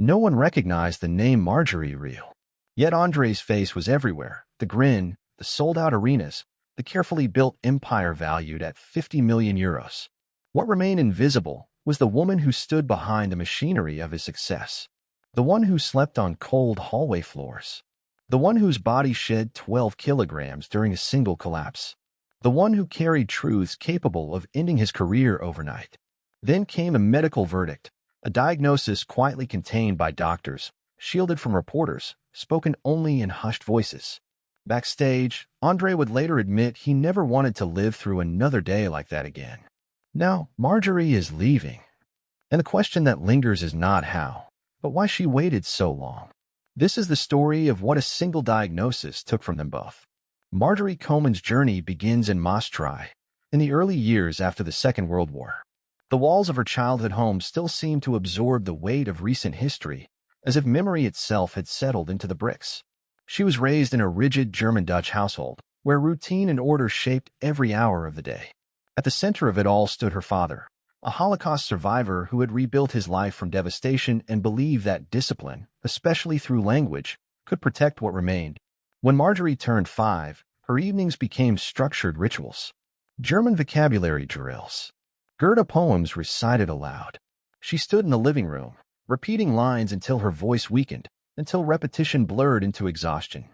No one recognized the name Marjorie Rieu. Yet Andre's face was everywhere. The grin, the sold-out arenas, the carefully built empire valued at 50 million euros. What remained invisible was the woman who stood behind the machinery of his success. The one who slept on cold hallway floors. The one whose body shed 12 kilograms during a single collapse. The one who carried truths capable of ending his career overnight. Then came a medical verdict, a diagnosis quietly contained by doctors, shielded from reporters, spoken only in hushed voices. Backstage, André would later admit he never wanted to live through another day like that again. Now, Marjorie is leaving. And the question that lingers is not how, but why she waited so long. This is the story of what a single diagnosis took from them both. Marjorie Coleman's journey begins in Majorie, in the early years after the Second World War. The walls of her childhood home still seem to absorb the weight of recent history, as if memory itself had settled into the bricks. She was raised in a rigid German-Dutch household, where routine and order shaped every hour of the day. At the center of it all stood her father, a Holocaust survivor who had rebuilt his life from devastation and believed that discipline, especially through language, could protect what remained. When Marjorie turned 5, her evenings became structured rituals. German vocabulary drills. Goethe poems recited aloud. She stood in the living room, repeating lines until her voice weakened, until repetition blurred into exhaustion.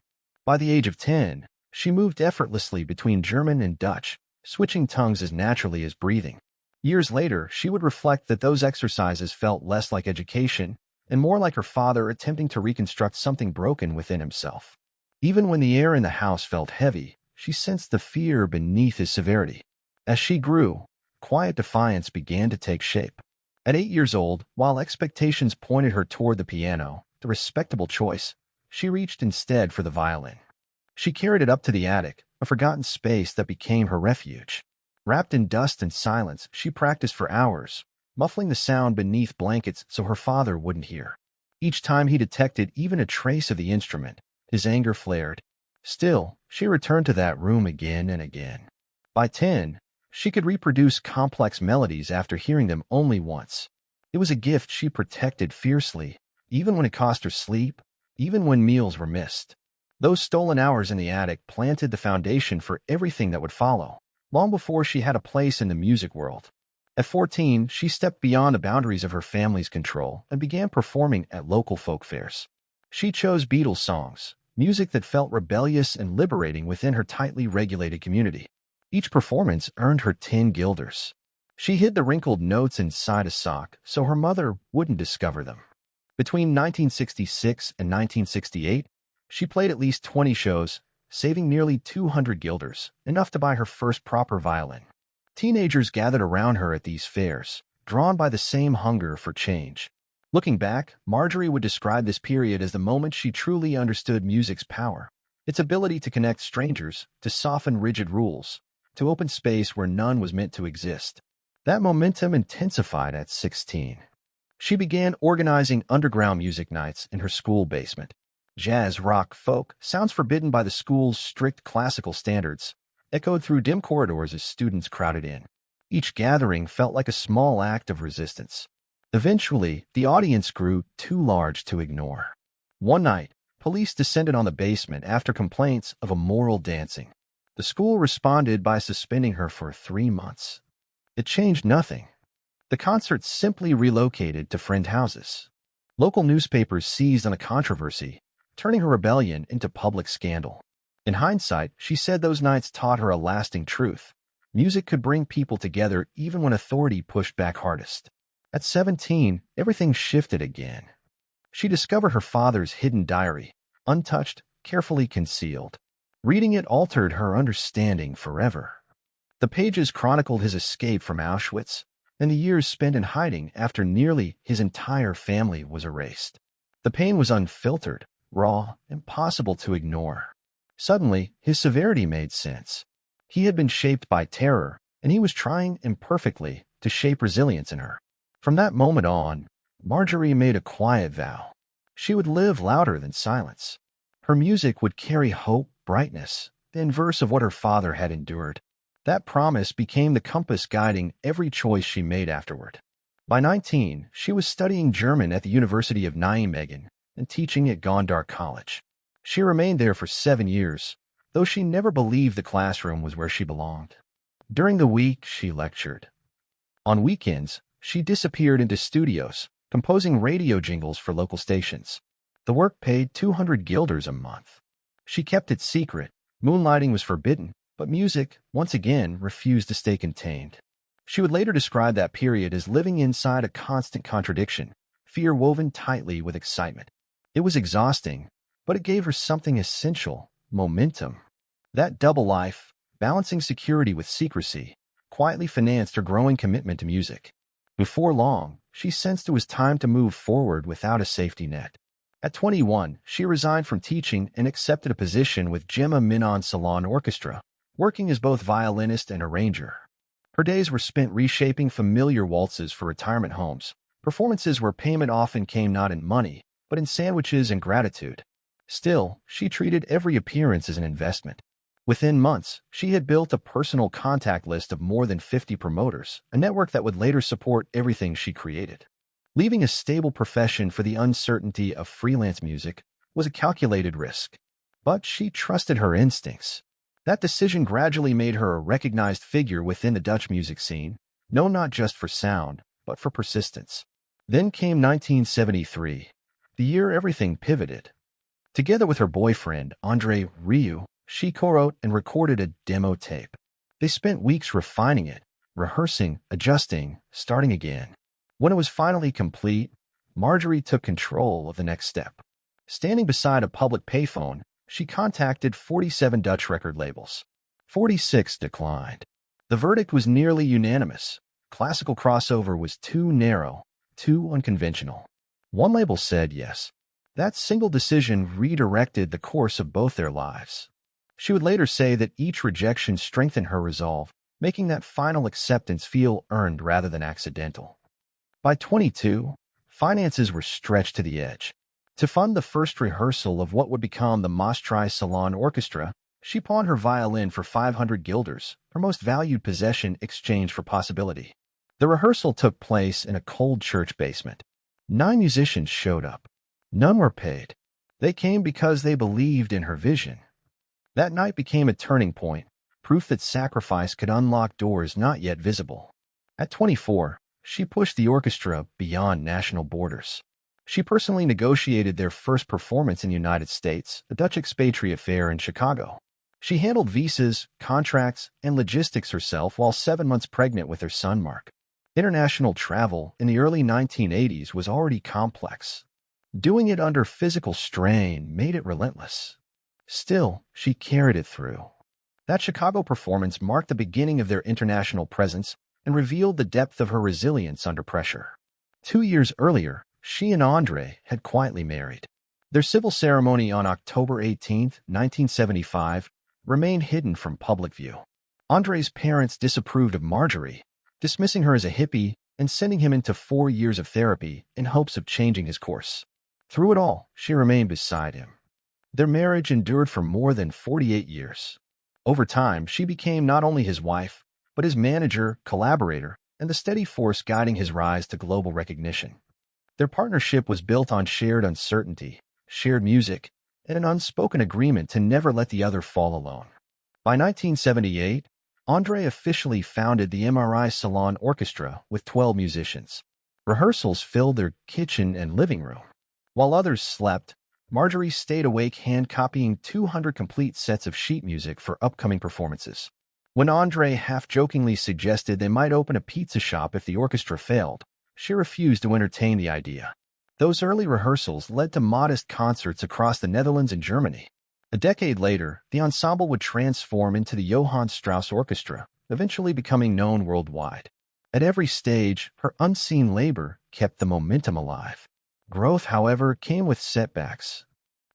By the age of 10, she moved effortlessly between German and Dutch, switching tongues as naturally as breathing. Years later, she would reflect that those exercises felt less like education and more like her father attempting to reconstruct something broken within himself. Even when the air in the house felt heavy, she sensed the fear beneath his severity. As she grew, quiet defiance began to take shape. At 8 years old, while expectations pointed her toward the piano, the respectable choice, she reached instead for the violin. She carried it up to the attic, a forgotten space that became her refuge. Wrapped in dust and silence, she practiced for hours, muffling the sound beneath blankets so her father wouldn't hear. Each time he detected even a trace of the instrument, his anger flared. Still, she returned to that room again and again. By 10, she could reproduce complex melodies after hearing them only once. It was a gift she protected fiercely, even when it cost her sleep, even when meals were missed. Those stolen hours in the attic planted the foundation for everything that would follow, long before she had a place in the music world. At 14, she stepped beyond the boundaries of her family's control and began performing at local folk fairs. She chose Beatles songs, music that felt rebellious and liberating within her tightly regulated community. Each performance earned her 10 guilders. She hid the wrinkled notes inside a sock so her mother wouldn't discover them. Between 1966 and 1968, she played at least 20 shows, saving nearly 200 guilders, enough to buy her first proper violin. Teenagers gathered around her at these fairs, drawn by the same hunger for change. Looking back, Marjorie would describe this period as the moment she truly understood music's power, its ability to connect strangers, to soften rigid rules, to open space where none was meant to exist. That momentum intensified at 16. She began organizing underground music nights in her school basement. Jazz, rock, folk, sounds forbidden by the school's strict classical standards, echoed through dim corridors as students crowded in. Each gathering felt like a small act of resistance. Eventually, the audience grew too large to ignore. One night, police descended on the basement after complaints of immoral dancing. The school responded by suspending her for 3 months. It changed nothing. The concert simply relocated to friend houses. Local newspapers seized on the controversy, turning her rebellion into public scandal. In hindsight, she said those nights taught her a lasting truth. Music could bring people together even when authority pushed back hardest. At 17, everything shifted again. She discovered her father's hidden diary, untouched, carefully concealed. Reading it altered her understanding forever. The pages chronicled his escape from Auschwitz and the years spent in hiding after nearly his entire family was erased. The pain was unfiltered, raw, impossible to ignore. Suddenly, his severity made sense. He had been shaped by terror, and he was trying imperfectly to shape resilience in her. From that moment on, Marjorie made a quiet vow. She would live louder than silence. Her music would carry hope, brightness, the inverse of what her father had endured. That promise became the compass guiding every choice she made afterward. By 19, she was studying German at the University of Nijmegen and teaching at Gondar College. She remained there for 7 years, though she never believed the classroom was where she belonged. During the week, she lectured. On weekends, she disappeared into studios, composing radio jingles for local stations. The work paid 200 guilders a month. She kept it secret. Moonlighting was forbidden, but music, once again, refused to stay contained. She would later describe that period as living inside a constant contradiction, fear woven tightly with excitement. It was exhausting, but it gave her something essential: momentum. That double life, balancing security with secrecy, quietly financed her growing commitment to music. Before long, she sensed it was time to move forward without a safety net. At 21, she resigned from teaching and accepted a position with Gemma Minon Salon Orchestra, working as both violinist and arranger. Her days were spent reshaping familiar waltzes for retirement homes, performances where payment often came not in money, but in sandwiches and gratitude. Still, she treated every appearance as an investment. Within months, she had built a personal contact list of more than 50 promoters, a network that would later support everything she created. Leaving a stable profession for the uncertainty of freelance music was a calculated risk. But she trusted her instincts. That decision gradually made her a recognized figure within the Dutch music scene, known not just for sound, but for persistence. Then came 1973, the year everything pivoted. Together with her boyfriend, André Rieu, she co-wrote and recorded a demo tape. They spent weeks refining it, rehearsing, adjusting, starting again. When it was finally complete, Marjorie took control of the next step. Standing beside a public payphone, she contacted 47 Dutch record labels. 46 declined. The verdict was nearly unanimous. Classical crossover was too narrow, too unconventional. One label said yes. That single decision redirected the course of both their lives. She would later say that each rejection strengthened her resolve, making that final acceptance feel earned rather than accidental. By 22, finances were stretched to the edge. To fund the first rehearsal of what would become the Majorie Salon Orchestra, she pawned her violin for 500 guilders, her most valued possession exchanged for possibility. The rehearsal took place in a cold church basement. 9 musicians showed up. None were paid. They came because they believed in her vision. That night became a turning point, proof that sacrifice could unlock doors not yet visible. At 24, she pushed the orchestra beyond national borders. She personally negotiated their first performance in the United States, a Dutch expatriate fair in Chicago. She handled visas, contracts, and logistics herself while 7 months pregnant with her son Mark. International travel in the early 1980s was already complex. Doing it under physical strain made it relentless. Still, she carried it through. That Chicago performance marked the beginning of their international presence and revealed the depth of her resilience under pressure. 2 years earlier, she and André had quietly married. Their civil ceremony on October 18, 1975, remained hidden from public view. André's parents disapproved of Marjorie, dismissing her as a hippie and sending him into 4 years of therapy in hopes of changing his course. Through it all, she remained beside him. Their marriage endured for more than 48 years. Over time, she became not only his wife, but his manager, collaborator, and the steady force guiding his rise to global recognition. Their partnership was built on shared uncertainty, shared music, and an unspoken agreement to never let the other fall alone. By 1978, André officially founded the Majorie Salon Orchestra with 12 musicians. Rehearsals filled their kitchen and living room. While others slept, Marjorie stayed awake hand-copying 200 complete sets of sheet music for upcoming performances. When André half-jokingly suggested they might open a pizza shop if the orchestra failed, she refused to entertain the idea. Those early rehearsals led to modest concerts across the Netherlands and Germany. A decade later, the ensemble would transform into the Johann Strauss Orchestra, eventually becoming known worldwide. At every stage, her unseen labor kept the momentum alive. Growth, however, came with setbacks.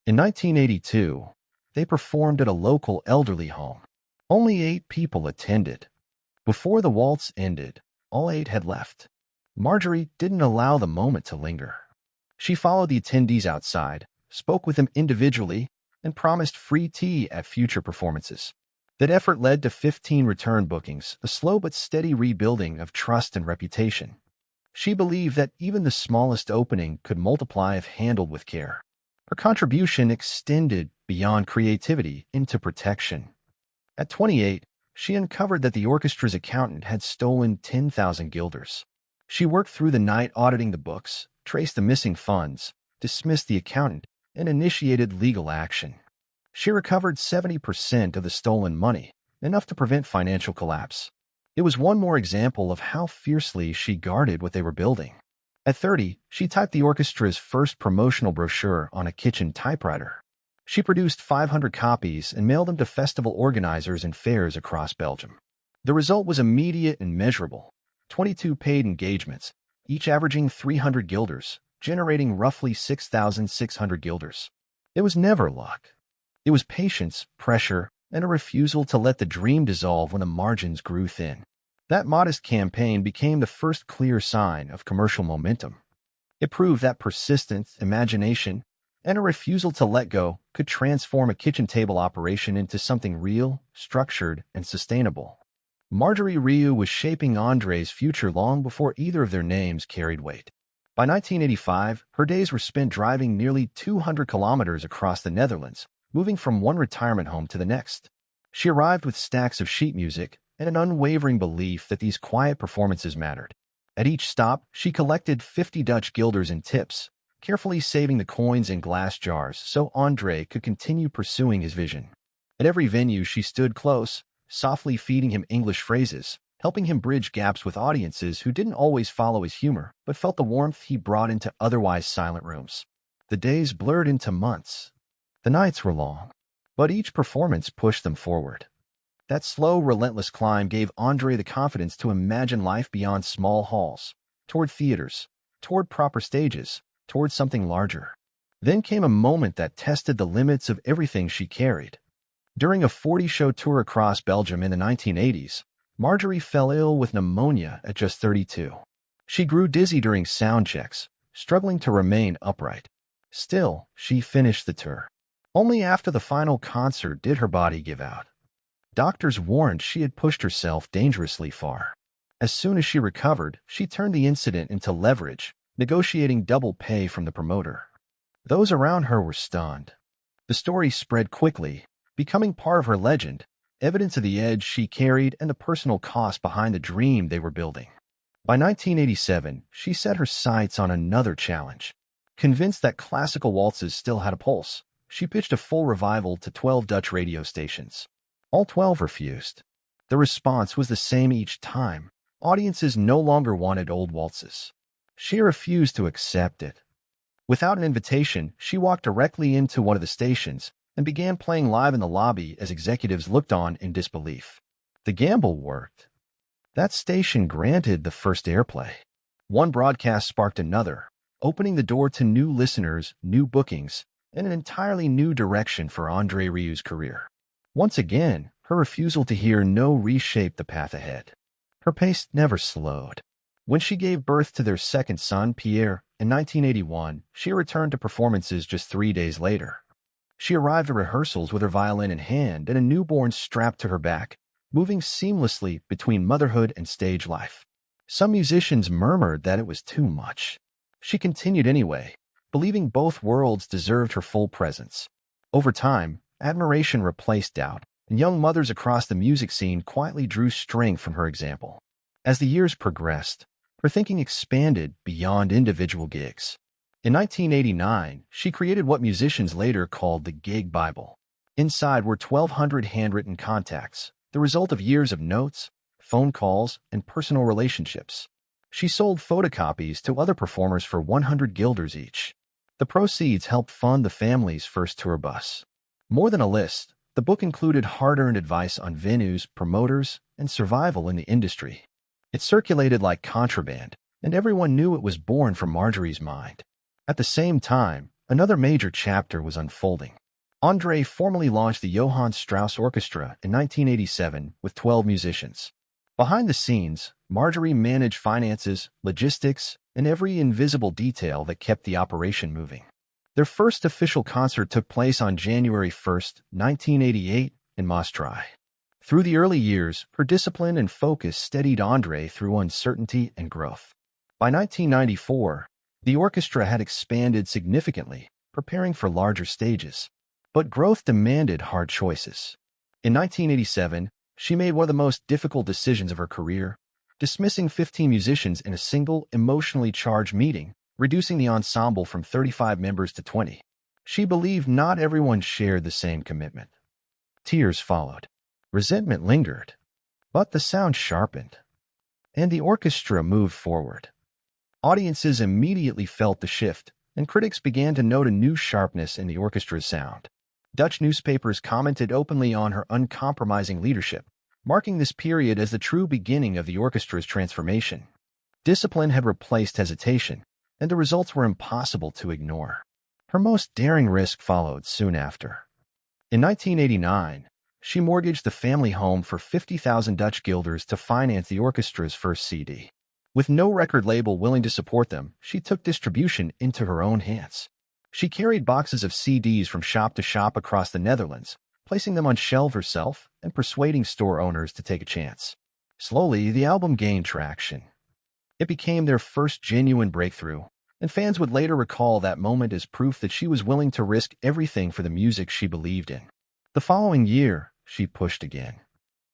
In 1982, they performed at a local elderly home. Only 8 people attended. Before the waltz ended, all 8 had left. Marjorie didn't allow the moment to linger. She followed the attendees outside, spoke with them individually, and promised free tea at future performances. That effort led to 15 return bookings, a slow but steady rebuilding of trust and reputation. She believed that even the smallest opening could multiply if handled with care. Her contribution extended beyond creativity into protection. At 28, she uncovered that the orchestra's accountant had stolen 10,000 guilders. She worked through the night auditing the books, traced the missing funds, dismissed the accountant, and initiated legal action. She recovered 70% of the stolen money, enough to prevent financial collapse. It was one more example of how fiercely she guarded what they were building. At 30, she typed the orchestra's first promotional brochure on a kitchen typewriter. She produced 500 copies and mailed them to festival organizers and fairs across Belgium. The result was immediate and measurable: 22 paid engagements, each averaging 300 guilders, generating roughly 6,600 guilders. It was never luck. It was patience, pressure, and a refusal to let the dream dissolve when the margins grew thin. That modest campaign became the first clear sign of commercial momentum. It proved that persistence, imagination, and a refusal to let go could transform a kitchen table operation into something real, structured, and sustainable. Marjorie Rieu was shaping André's future long before either of their names carried weight. By 1985, her days were spent driving nearly 200 kilometers across the Netherlands, moving from one retirement home to the next. She arrived with stacks of sheet music and an unwavering belief that these quiet performances mattered. At each stop, she collected 50 Dutch guilders in tips, carefully saving the coins in glass jars so André could continue pursuing his vision. At every venue, she stood close, softly feeding him English phrases, helping him bridge gaps with audiences who didn't always follow his humor but felt the warmth he brought into otherwise silent rooms. The days blurred into months. The nights were long, but each performance pushed them forward. That slow, relentless climb gave André the confidence to imagine life beyond small halls, toward theaters, toward proper stages, toward something larger. Then came a moment that tested the limits of everything she carried. During a 40-show tour across Belgium in the 1980s, Marjorie fell ill with pneumonia at just 32. She grew dizzy during sound checks, struggling to remain upright. Still, she finished the tour. Only after the final concert did her body give out. Doctors warned she had pushed herself dangerously far. As soon as she recovered, she turned the incident into leverage, negotiating double pay from the promoter. Those around her were stunned. The story spread quickly, becoming part of her legend, evidence of the edge she carried and the personal cost behind the dream they were building. By 1987, she set her sights on another challenge. Convinced that classical waltzes still had a pulse, she pitched a full revival to 12 Dutch radio stations. All 12 refused. The response was the same each time. Audiences no longer wanted old waltzes. She refused to accept it. Without an invitation, she walked directly into one of the stations and began playing live in the lobby as executives looked on in disbelief. The gamble worked. That station granted the first airplay. One broadcast sparked another, opening the door to new listeners, new bookings, and an entirely new direction for André Rieu's career. Once again, her refusal to hear no reshaped the path ahead. Her pace never slowed. When she gave birth to their second son, Pierre, in 1981, she returned to performances just 3 days later. She arrived at rehearsals with her violin in hand and a newborn strapped to her back, moving seamlessly between motherhood and stage life. Some musicians murmured that it was too much. She continued anyway, believing both worlds deserved her full presence. Over time, admiration replaced doubt, and young mothers across the music scene quietly drew strength from her example. As the years progressed, her thinking expanded beyond individual gigs. In 1989, she created what musicians later called the Gig Bible. Inside were 1,200 handwritten contacts, the result of years of notes, phone calls, and personal relationships. She sold photocopies to other performers for 100 guilders each. The proceeds helped fund the family's first tour bus. More than a list, the book included hard-earned advice on venues, promoters, and survival in the industry. It circulated like contraband, and everyone knew it was born from Marjorie's mind. At the same time, another major chapter was unfolding. André formally launched the Johann Strauss Orchestra in 1987 with 12 musicians. Behind the scenes, Marjorie managed finances, logistics, and every invisible detail that kept the operation moving. Their first official concert took place on January 1, 1988, in Maastricht. Through the early years, her discipline and focus steadied André through uncertainty and growth. By 1994, the orchestra had expanded significantly, preparing for larger stages. But growth demanded hard choices. In 1987, she made one of the most difficult decisions of her career, dismissing 15 musicians in a single, emotionally charged meeting, reducing the ensemble from 35 members to 20. She believed not everyone shared the same commitment. Tears followed. Resentment lingered. But the sound sharpened, and the orchestra moved forward. Audiences immediately felt the shift, and critics began to note a new sharpness in the orchestra's sound. Dutch newspapers commented openly on her uncompromising leadership, marking this period as the true beginning of the orchestra's transformation. Discipline had replaced hesitation, and the results were impossible to ignore. Her most daring risk followed soon after. In 1989, she mortgaged the family home for 50,000 Dutch guilders to finance the orchestra's first CD. With no record label willing to support them, she took distribution into her own hands. She carried boxes of CDs from shop to shop across the Netherlands, placing them on shelves herself and persuading store owners to take a chance. Slowly, the album gained traction. It became their first genuine breakthrough, and fans would later recall that moment as proof that she was willing to risk everything for the music she believed in. The following year, she pushed again.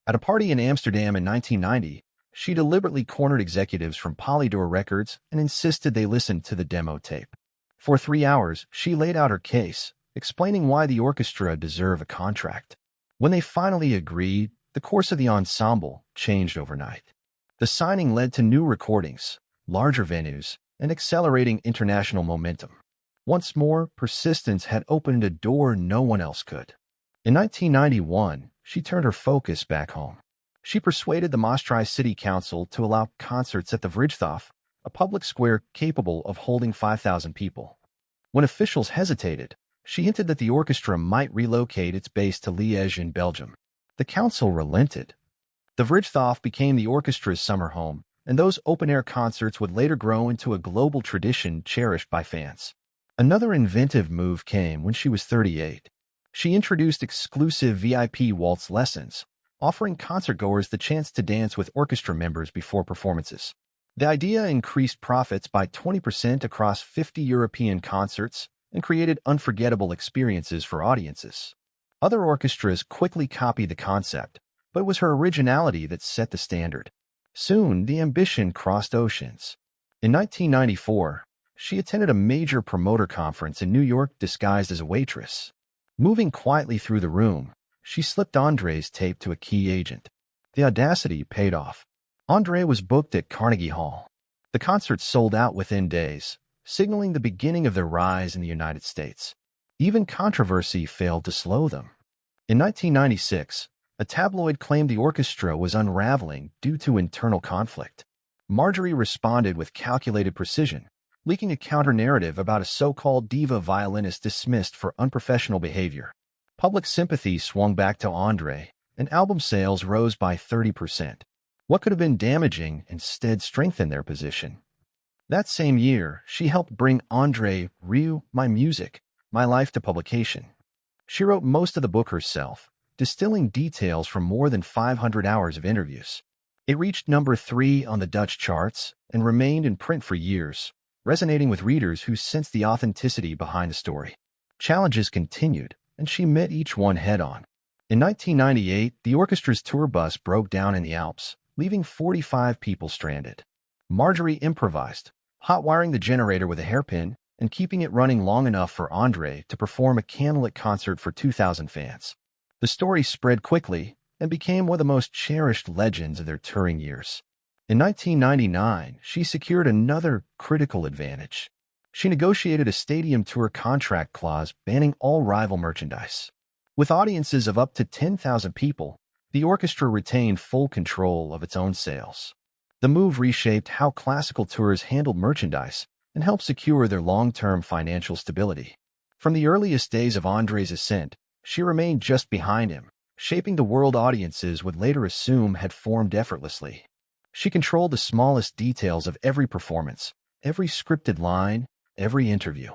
At a party in Amsterdam in 1990, she deliberately cornered executives from Polydor Records and insisted they listen to the demo tape. For 3 hours, she laid out her case, explaining why the orchestra deserved a contract. When they finally agreed, the course of the ensemble changed overnight. The signing led to new recordings, larger venues, and accelerating international momentum. Once more, persistence had opened a door no one else could. In 1991, she turned her focus back home. She persuaded the Maastricht City Council to allow concerts at the Vrijthof, a public square capable of holding 5,000 people. When officials hesitated, she hinted that the orchestra might relocate its base to Liège in Belgium. The council relented. The Vrijthof became the orchestra's summer home, and those open-air concerts would later grow into a global tradition cherished by fans. Another inventive move came when she was 38. She introduced exclusive VIP waltz lessons, offering concertgoers the chance to dance with orchestra members before performances. The idea increased profits by 20% across 50 European concerts and created unforgettable experiences for audiences. Other orchestras quickly copied the concept, but it was her originality that set the standard. Soon, the ambition crossed oceans. In 1994, she attended a major promoter conference in New York disguised as a waitress. Moving quietly through the room, she slipped André's tape to a key agent. The audacity paid off. André was booked at Carnegie Hall. The concert sold out within days, signaling the beginning of their rise in the United States. Even controversy failed to slow them. In 1996, a tabloid claimed the orchestra was unraveling due to internal conflict. Marjorie responded with calculated precision, leaking a counter-narrative about a so-called diva violinist dismissed for unprofessional behavior. Public sympathy swung back to André, and album sales rose by 30%. What could have been damaging instead strengthened their position. That same year, she helped bring André Rieu, My Music, My Life to publication. She wrote most of the book herself, distilling details from more than 500 hours of interviews. It reached number 3 on the Dutch charts and remained in print for years, resonating with readers who sensed the authenticity behind the story. Challenges continued, and she met each one head-on. In 1998, the orchestra's tour bus broke down in the Alps, leaving 45 people stranded. Marjorie improvised, hot-wiring the generator with a hairpin and keeping it running long enough for André to perform a candlelit concert for 2,000 fans. The story spread quickly and became one of the most cherished legends of their touring years. In 1999, she secured another critical advantage. She negotiated a stadium tour contract clause banning all rival merchandise. With audiences of up to 10,000 people, the orchestra retained full control of its own sales. The move reshaped how classical tours handled merchandise and helped secure their long-term financial stability. From the earliest days of André's ascent, she remained just behind him, shaping the world audiences would later assume had formed effortlessly. She controlled the smallest details of every performance, every scripted line, every interview.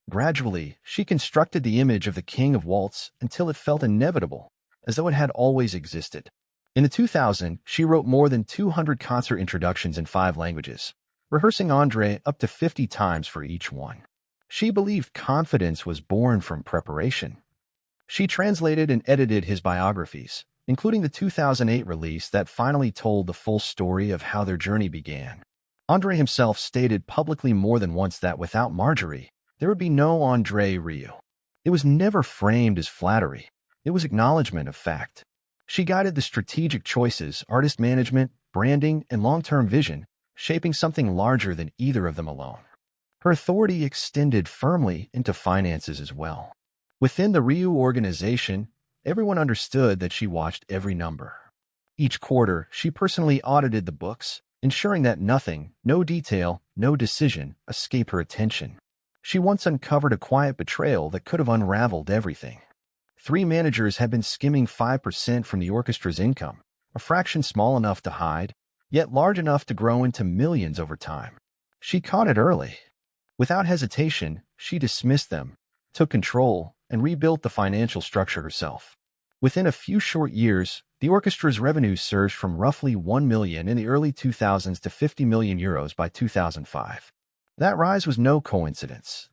Gradually, she constructed the image of the King of Waltz until it felt inevitable, as though it had always existed. In the 2000s, she wrote more than 200 concert introductions in 5 languages, rehearsing André up to 50 times for each one. She believed confidence was born from preparation. She translated and edited his biographies, including the 2008 release that finally told the full story of how their journey began. André himself stated publicly more than once that without Marjorie, there would be no André Rieu. It was never framed as flattery. It was acknowledgement of fact. She guided the strategic choices, artist management, branding, and long-term vision, shaping something larger than either of them alone. Her authority extended firmly into finances as well. Within the Rieu organization, everyone understood that she watched every number. Each quarter, she personally audited the books, ensuring that nothing, no detail, no decision, escaped her attention. She once uncovered a quiet betrayal that could have unraveled everything. 3 managers had been skimming 5% from the orchestra's income, a fraction small enough to hide, yet large enough to grow into millions over time. She caught it early. Without hesitation, she dismissed them, took control, and rebuilt the financial structure herself. Within a few short years, the orchestra's revenues surged from roughly 1 million in the early 2000s to 50 million euros by 2005. That rise was no coincidence.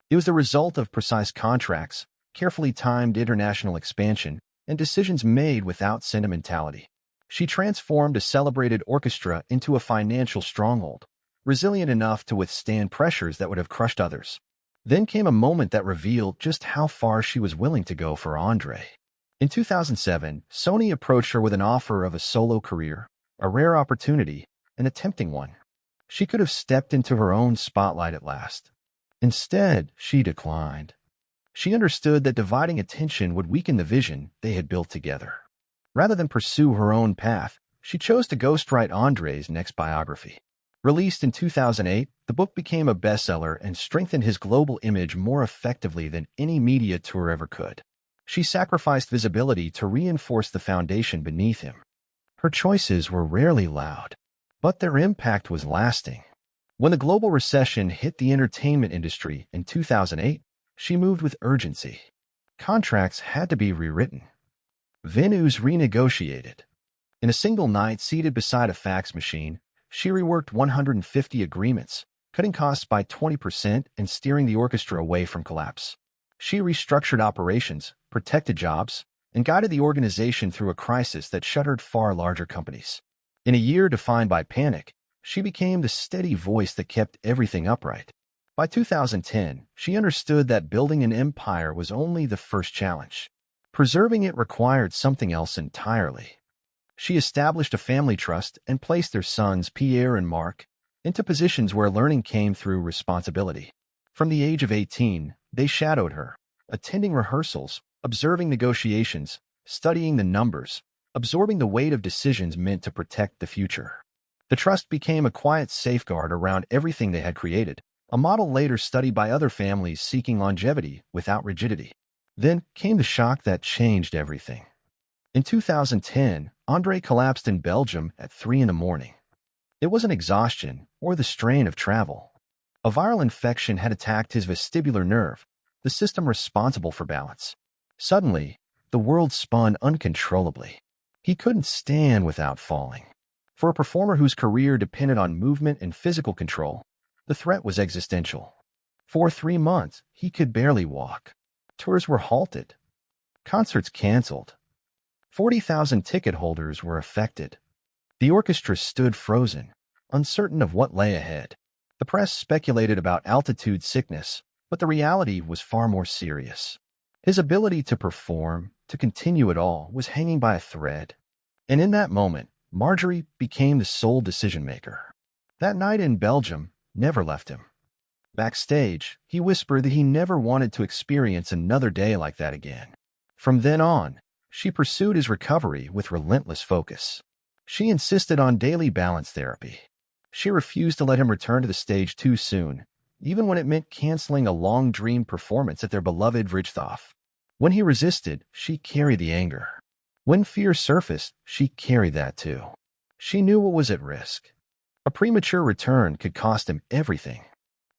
It was the result of precise contracts, carefully timed international expansion, and decisions made without sentimentality. She transformed a celebrated orchestra into a financial stronghold, resilient enough to withstand pressures that would have crushed others. Then came a moment that revealed just how far she was willing to go for André. In 2007, Sony approached her with an offer of a solo career, a rare opportunity, and a tempting one. She could have stepped into her own spotlight at last. Instead, she declined. She understood that dividing attention would weaken the vision they had built together. Rather than pursue her own path, she chose to ghostwrite André's next biography. Released in 2008, the book became a bestseller and strengthened his global image more effectively than any media tour ever could. She sacrificed visibility to reinforce the foundation beneath him. Her choices were rarely loud, but their impact was lasting. When the global recession hit the entertainment industry in 2008, she moved with urgency. Contracts had to be rewritten. Venues renegotiated. In a single night seated beside a fax machine, she reworked 150 agreements, cutting costs by 20% and steering the orchestra away from collapse. She restructured operations, protected jobs, and guided the organization through a crisis that shuttered far larger companies. In a year defined by panic, she became the steady voice that kept everything upright. By 2010, she understood that building an empire was only the first challenge. Preserving it required something else entirely. She established a family trust and placed their sons, Pierre and Marc, into positions where learning came through responsibility. From the age of 18, they shadowed her, attending rehearsals, observing negotiations, studying the numbers, absorbing the weight of decisions meant to protect the future. The trust became a quiet safeguard around everything they had created, a model later studied by other families seeking longevity without rigidity. Then came the shock that changed everything. In 2010, André collapsed in Belgium at 3 in the morning. It wasn't exhaustion or the strain of travel. A viral infection had attacked his vestibular nerve, the system responsible for balance. Suddenly, the world spun uncontrollably. He couldn't stand without falling. For a performer whose career depended on movement and physical control, the threat was existential. For 3 months, he could barely walk. Tours were halted. Concerts canceled. 40,000 ticket holders were affected. The orchestra stood frozen, uncertain of what lay ahead. The press speculated about altitude sickness, but the reality was far more serious. His ability to perform, to continue it all, was hanging by a thread. And in that moment, Marjorie became the sole decision-maker. That night in Belgium never left him. Backstage, he whispered that he never wanted to experience another day like that again. From then on, she pursued his recovery with relentless focus. She insisted on daily balance therapy. She refused to let him return to the stage too soon, even when it meant canceling a long-dreamed performance at their beloved Richthof. When he resisted, she carried the anger. When fear surfaced, she carried that too. She knew what was at risk. A premature return could cost him everything.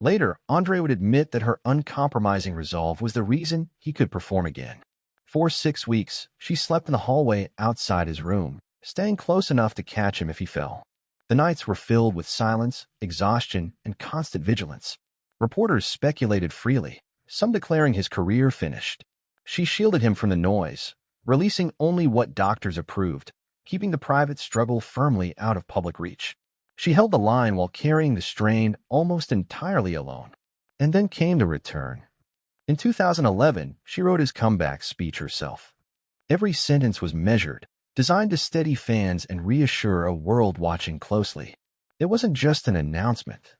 Later, André would admit that her uncompromising resolve was the reason he could perform again. For 6 weeks, she slept in the hallway outside his room, staying close enough to catch him if he fell. The nights were filled with silence, exhaustion, and constant vigilance. Reporters speculated freely, some declaring his career finished. She shielded him from the noise, releasing only what doctors approved, keeping the private struggle firmly out of public reach. She held the line while carrying the strain almost entirely alone. And then came the return. In 2011, she wrote his comeback speech herself. Every sentence was measured, designed to steady fans and reassure a world watching closely. It wasn't just an announcement.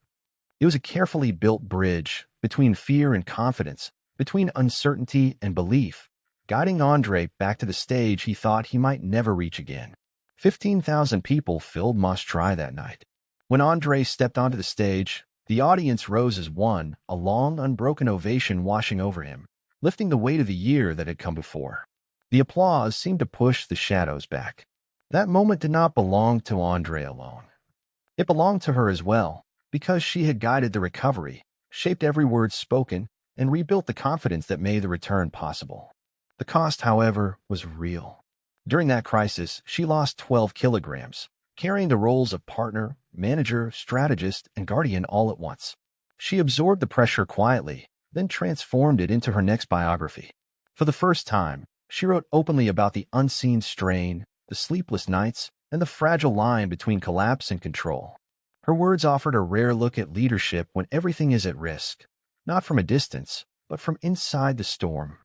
It was a carefully built bridge between fear and confidence, between uncertainty and belief, guiding André back to the stage he thought he might never reach again. 15,000 people filled Must Try that night. When André stepped onto the stage, the audience rose as one, a long, unbroken ovation washing over him, lifting the weight of the year that had come before. The applause seemed to push the shadows back. That moment did not belong to André alone. It belonged to her as well, because she had guided the recovery, shaped every word spoken, and rebuilt the confidence that made the return possible. The cost, however, was real. During that crisis, she lost 12 kilograms, carrying the roles of partner, manager, strategist, and guardian all at once. She absorbed the pressure quietly, then transformed it into her next biography. For the first time, she wrote openly about the unseen strain, the sleepless nights, and the fragile line between collapse and control. Her words offered a rare look at leadership when everything is at risk, not from a distance, but from inside the storm.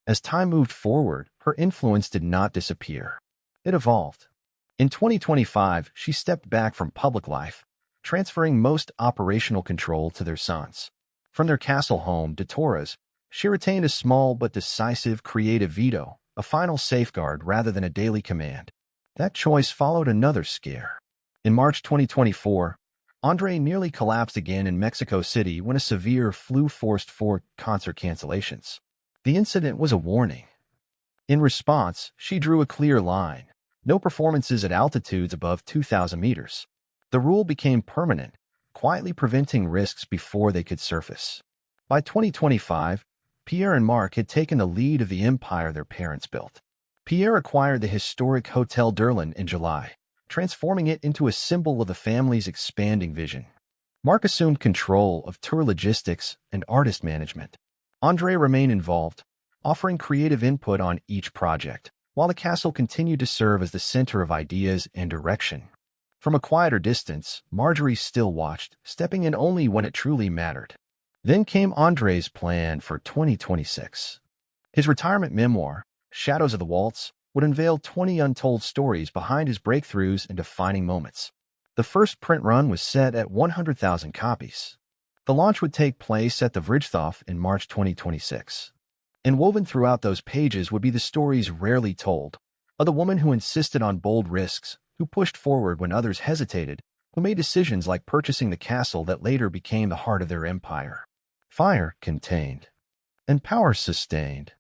As time moved forward, her influence did not disappear. It evolved. In 2025, she stepped back from public life, transferring most operational control to their sons. From their castle home to Torres, she retained a small but decisive creative veto, a final safeguard rather than a daily command. That choice followed another scare. In March 2024, André nearly collapsed again in Mexico City when a severe flu forced 4 concert cancellations. The incident was a warning. In response, she drew a clear line: no performances at altitudes above 2,000 meters. The rule became permanent, quietly preventing risks before they could surface. By 2025, Pierre and Marc had taken the lead of the empire their parents built. Pierre acquired the historic Hotel d'Erlin in July, transforming it into a symbol of the family's expanding vision. Marc assumed control of tour logistics and artist management. André remained involved, offering creative input on each project, while the castle continued to serve as the center of ideas and direction. From a quieter distance, Marjorie still watched, stepping in only when it truly mattered. Then came André's plan for 2026. His retirement memoir, Shadows of the Waltz, would unveil 20 untold stories behind his breakthroughs and defining moments. The first print run was set at 100,000 copies. The launch would take place at the Vrijthof in March 2026. And woven throughout those pages would be the stories rarely told, of the woman who insisted on bold risks, who pushed forward when others hesitated, who made decisions like purchasing the castle that later became the heart of their empire. Fire contained, and power sustained.